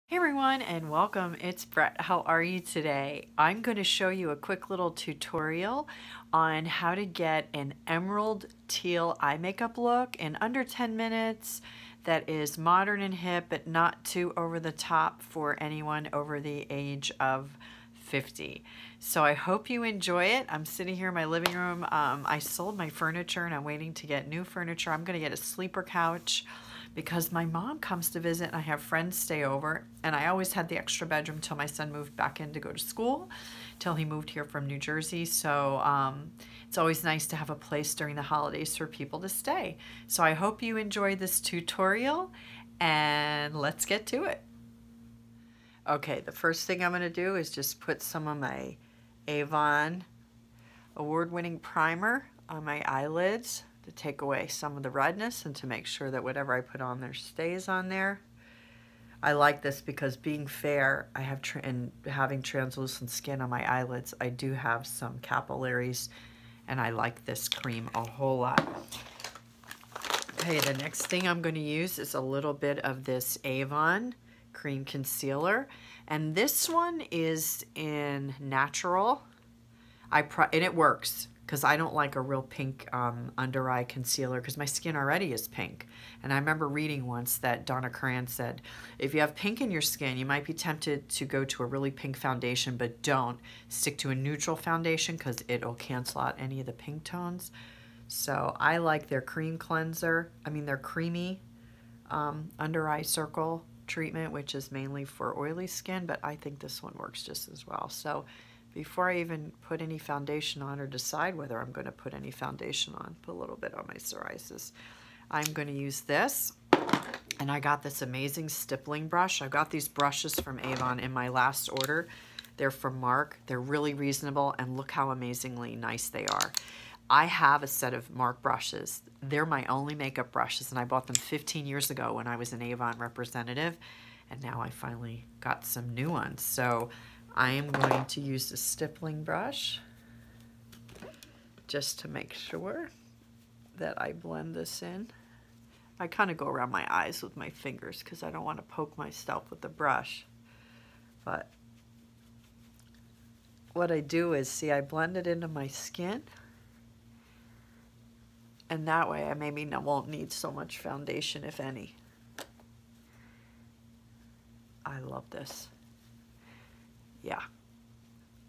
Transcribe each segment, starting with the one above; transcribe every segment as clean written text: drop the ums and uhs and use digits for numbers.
Hey everyone and welcome, it's Brett. How are you today? I'm going to show you a quick little tutorial on how to get an emerald teal eye makeup look in under 10 minutes that is modern and hip but not too over the top for anyone over the age of 50. So I hope you enjoy it. I'm sitting here in my living room. I sold my furniture and I'm waiting to get new furniture. I'm going to get a sleeper couch because my mom comes to visit and I have friends stay over, and I always had the extra bedroom till my son moved back in to go to school, till he moved here from New Jersey. So it's always nice to have a place during the holidays for people to stay. So I hope you enjoyed this tutorial and let's get to it. Okay, the first thing I'm going to do is just put some of my Avon award-winning primer on my eyelids to take away some of the redness and to make sure that whatever I put on there stays on there. I like this because being fair, I have and having translucent skin on my eyelids, I do have some capillaries, and I like this cream a whole lot. Okay, the next thing I'm going to use is a little bit of this Avon cream concealer, and this one is in natural. And it works because I don't like a real pink under eye concealer because my skin already is pink. And I remember reading once that Donna Karan said, if you have pink in your skin, you might be tempted to go to a really pink foundation, but don't stick to a neutral foundation because it'll cancel out any of the pink tones. So I like their cream cleanser, their creamy under eye circle treatment, which is mainly for oily skin, but I think this one works just as well. So before I even put any foundation on or decide whether I'm going to put any foundation on, put a little bit on my psoriasis, I'm going to use this. And I got this amazing stippling brush. I got these brushes from Avon in my last order. They're from Mark. They're really reasonable, and look how amazingly nice they are. I have a set of Mark brushes. They're my only makeup brushes, and I bought them 15 years ago when I was an Avon representative, and now I finally got some new ones. So I am going to use the stippling brush just to make sure that I blend this in. I kind of go around my eyes with my fingers because I don't want to poke myself with the brush. But what I do is, see, I blend it into my skin. And that way I maybe won't need so much foundation, if any. I love this. Yeah.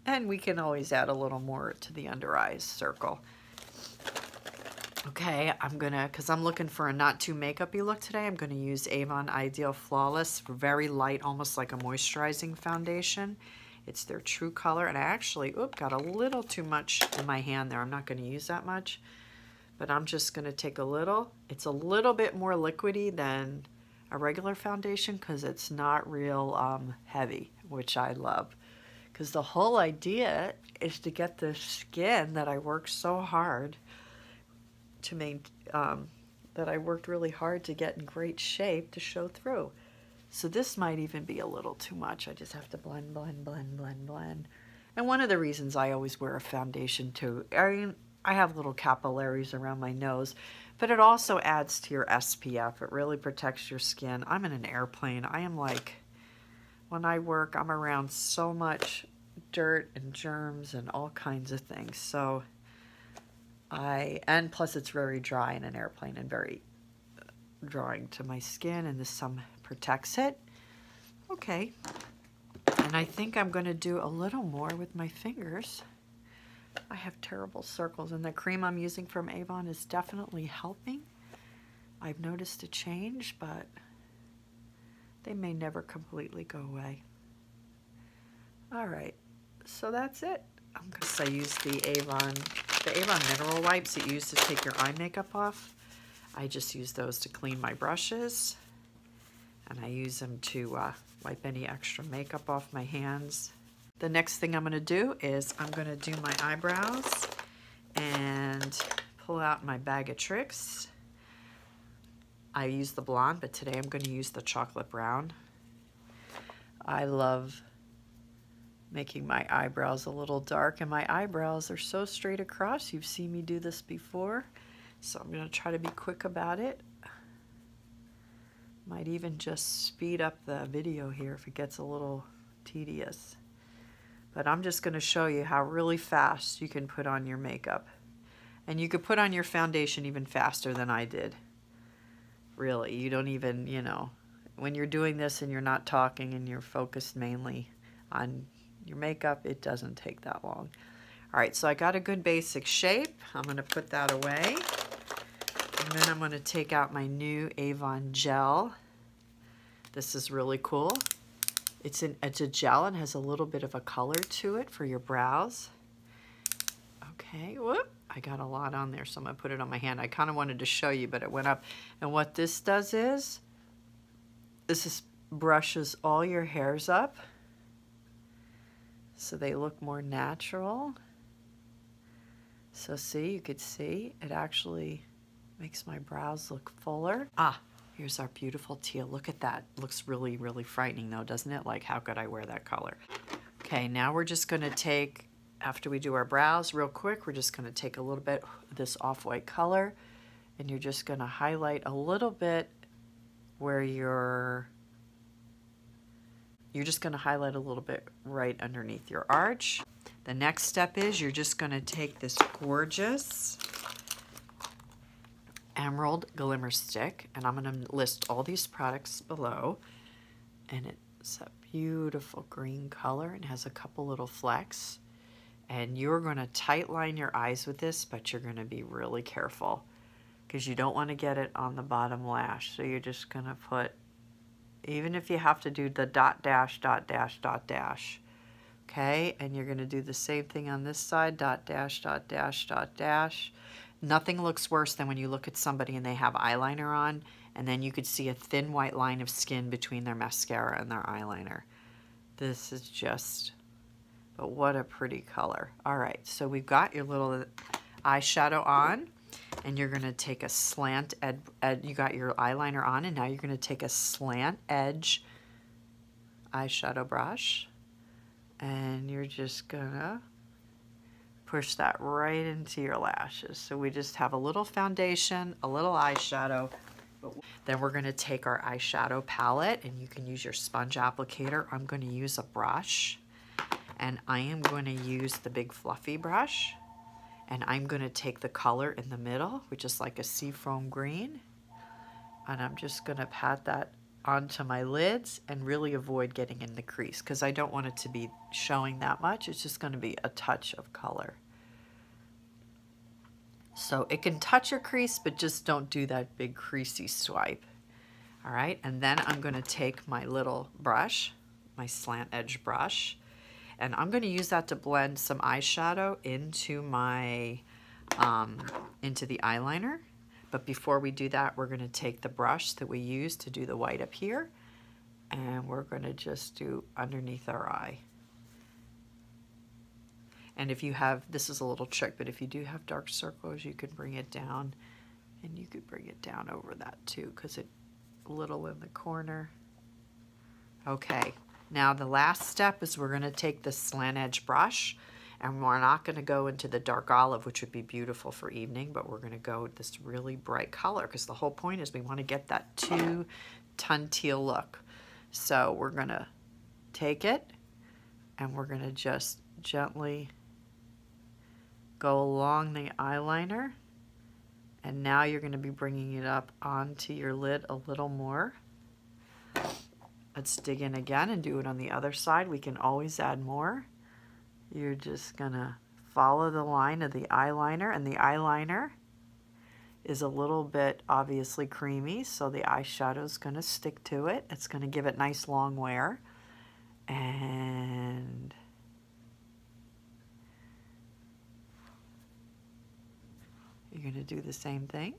And we can always add a little more to the under eyes circle. Okay, because I'm looking for a not too makeup-y look today, I'm going to use Avon Ideal Flawless, very light, almost like a moisturizing foundation. It's their True Color, and I actually, got a little too much in my hand there. I'm not going to use that much, but I'm just going to take a little. It's a little bit more liquidy than a regular foundation because it's not real heavy, which I love. Because the whole idea is to get the skin that I worked so hard to that I worked really hard to get in great shape to show through. So this might even be a little too much. I just have to blend, blend, blend, blend, blend. And one of the reasons I always wear a foundation too, I have little capillaries around my nose, but it also adds to your SPF. It really protects your skin. I'm in an airplane. I am like, when I work, I'm around so much dirt and germs and all kinds of things. So and plus it's very dry in an airplane and very drawing to my skin, and the sun protects it. Okay. And I think I'm going to do a little more with my fingers. I have terrible circles, and the cream I'm using from Avon is definitely helping. I've noticed a change, but they may never completely go away. All right, so that's it. I use the Avon mineral wipes that you use to take your eye makeup off. I just use those to clean my brushes, and I use them to wipe any extra makeup off my hands. The next thing I'm going to do is I'm going to do my eyebrows and pull out my bag of tricks. I use the blonde, but today I'm going to use the chocolate brown. I love making my eyebrows a little dark, and my eyebrows are so straight across. You've seen me do this before, so I'm going to try to be quick about it. Might even just speed up the video here if it gets a little tedious. But I'm just going to show you how really fast you can put on your makeup. And you could put on your foundation even faster than I did. Really, you don't even, you know, when you're doing this and you're not talking and you're focused mainly on your makeup, it doesn't take that long. All right, so I got a good basic shape. I'm going to put that away. And then I'm going to take out my new Avon gel. This is really cool. It's a gel and has a little bit of a color to it for your brows. Okay, whoop. I got a lot on there, so I'm going to put it on my hand. I kind of wanted to show you, but it went up. And what this does is, this brushes all your hairs up so they look more natural. So see, you could see, it actually makes my brows look fuller. Ah, here's our beautiful teal. Look at that. Looks really, really frightening though, doesn't it? Like, how could I wear that color? Okay, now we're just going to take, after we do our brows real quick, we're just going to take a little bit of this off-white color, and you're just going to highlight a little bit where you're just going to highlight a little bit right underneath your arch. The next step is you're just going to take this gorgeous emerald glimmer stick, and I'm going to list all these products below, and it's a beautiful green color and has a couple little flecks, and you're going to tight line your eyes with this, but you're going to be really careful because you don't want to get it on the bottom lash. So you're just going to put, even if you have to do the dot dash, dot dash, dot dash, okay, and you're going to do the same thing on this side, dot dash, dot dash, dot dash. Nothing looks worse than when you look at somebody and they have eyeliner on, and then you could see a thin white line of skin between their mascara and their eyeliner. This is just, but what a pretty color. All right, so we've got your little eyeshadow on, and you're going to take a slant edge. You got your eyeliner on, and now you're going to take a slant edge eyeshadow brush, and you're just going to push that right into your lashes. So we just have a little foundation, a little eyeshadow. Then we're going to take our eyeshadow palette, and you can use your sponge applicator. I'm going to use a brush, and I am going to use the big fluffy brush, and I'm going to take the color in the middle, which is like a seafoam green, and I'm just going to pat that onto my lids and really avoid getting in the crease because I don't want it to be showing that much. It's just going to be a touch of color. So it can touch your crease, but just don't do that big creasy swipe. All right, and then I'm going to take my little brush, my slant edge brush, and I'm going to use that to blend some eyeshadow into my into the eyeliner. But before we do that, we're going to take the brush that we used to do the white up here, and we're going to just do underneath our eye. And if you have, this is a little trick, but if you do have dark circles, you can bring it down, and you could bring it down over that too, because it's a little in the corner. Okay, now the last step is we're going to take the slant edge brush, and we're not going to go into the dark olive, which would be beautiful for evening, but we're going to go with this really bright color because the whole point is we want to get that Ton Teal look. So we're going to take it, and we're going to just gently go along the eyeliner, and now you're going to be bringing it up onto your lid a little more. Let's dig in again and do it on the other side. We can always add more. You're just going to follow the line of the eyeliner, and the eyeliner is a little bit obviously creamy, so the eyeshadow is going to stick to it. It's going to give it nice long wear. And you're going to do the same thing.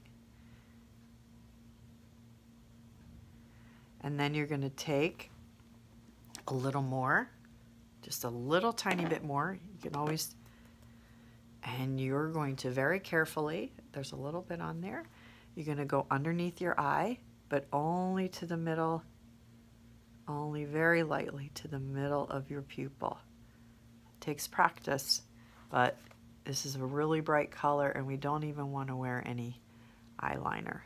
And then you're going to take a little more, just a little tiny bit more. You can always, and you're going to very carefully, there's a little bit on there, you're going to go underneath your eye, but only to the middle, only very lightly to the middle of your pupil. It takes practice, but this is a really bright color, and we don't even want to wear any eyeliner.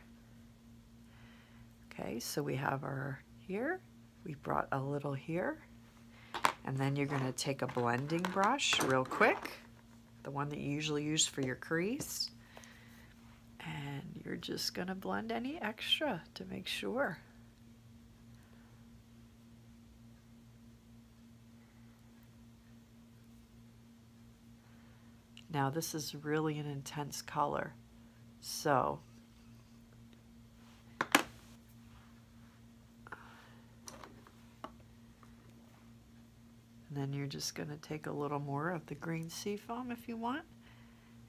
Okay, so we have our here. We brought a little here. And then you're going to take a blending brush real quick, the one that you usually use for your crease. And you're just going to blend any extra to make sure. Now this is really an intense color, so and then you're just going to take a little more of the green sea foam if you want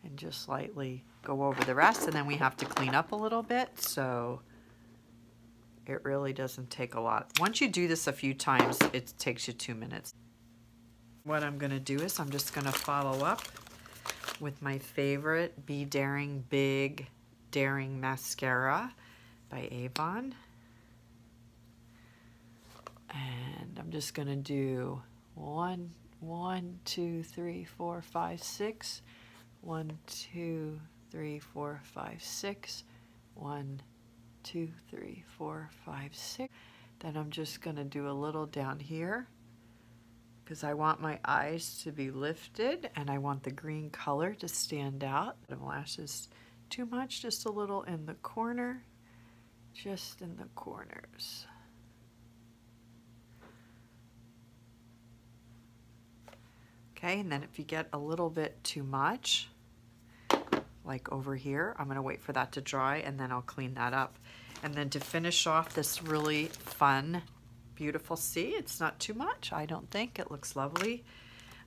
and just lightly go over the rest, and then we have to clean up a little bit, so it really doesn't take a lot. Once you do this a few times, it takes you 2 minutes. What I'm going to do is I'm just going to follow up with my favorite Be Daring Big Daring Mascara by Avon. And I'm just going to do 1, 2, 3, 4, 5, 6. 1, 2, 3, 4, 5, 6. 1, 2, 3, 4, 5, 6. Then I'm just going to do a little down here because I want my eyes to be lifted and I want the green color to stand out. The lashes too much, just a little in the corner, just in the corners. Okay, and then if you get a little bit too much, like over here, I'm going to wait for that to dry and then I'll clean that up. And then to finish off this really fun, beautiful, see, it's not too much, I don't think. It looks lovely.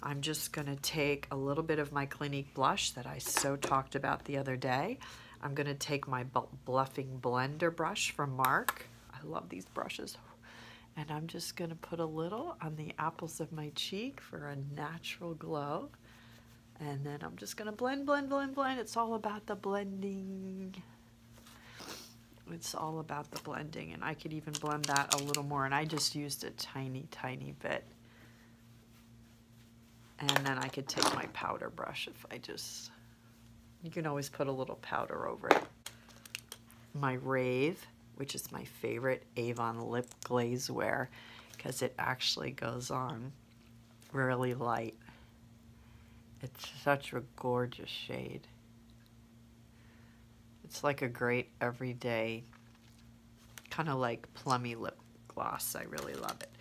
I'm just going to take a little bit of my Clinique blush that I so talked about the other day. I'm going to take my bluffing blender brush from Mark. I love these brushes. And I'm just going to put a little on the apples of my cheek for a natural glow. And then I'm just going to blend, blend, blend, blend. It's all about the blending. It's all about the blending. And I could even blend that a little more. And I just used a tiny, tiny bit. And then I could take my powder brush if I just... You can always put a little powder over it. My Rave, which is my favorite Avon lip glaze wear, because it actually goes on really light. It's such a gorgeous shade. It's like a great everyday, kind of like plummy lip gloss. I really love it.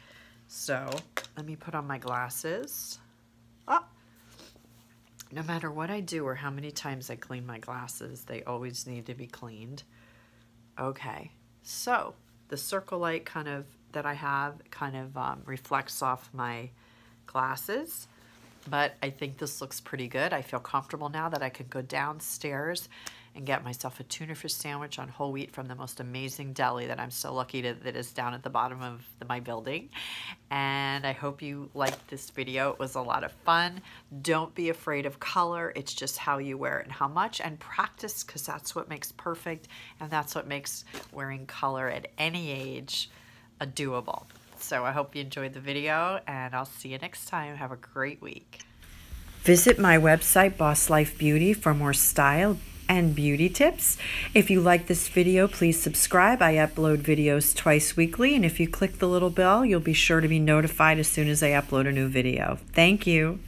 So let me put on my glasses. Oh, no matter what I do or how many times I clean my glasses, they always need to be cleaned. Okay. So the circle light kind of that I have kind of reflects off my glasses, but I think this looks pretty good. I feel comfortable now that I can go downstairs and get myself a tuna fish sandwich on whole wheat from the most amazing deli that I'm so lucky that is down at the bottom of my building. And I hope you liked this video. It was a lot of fun. Don't be afraid of color. It's just how you wear it and how much, and practice, because that's what makes perfect, and that's what makes wearing color at any age doable. So I hope you enjoyed the video, and I'll see you next time. Have a great week. Visit my website, Boss Life Beauty, for more style and beauty tips. If you like this video, please subscribe. I upload videos twice weekly, and if you click the little bell, you'll be sure to be notified as soon as I upload a new video. Thank you.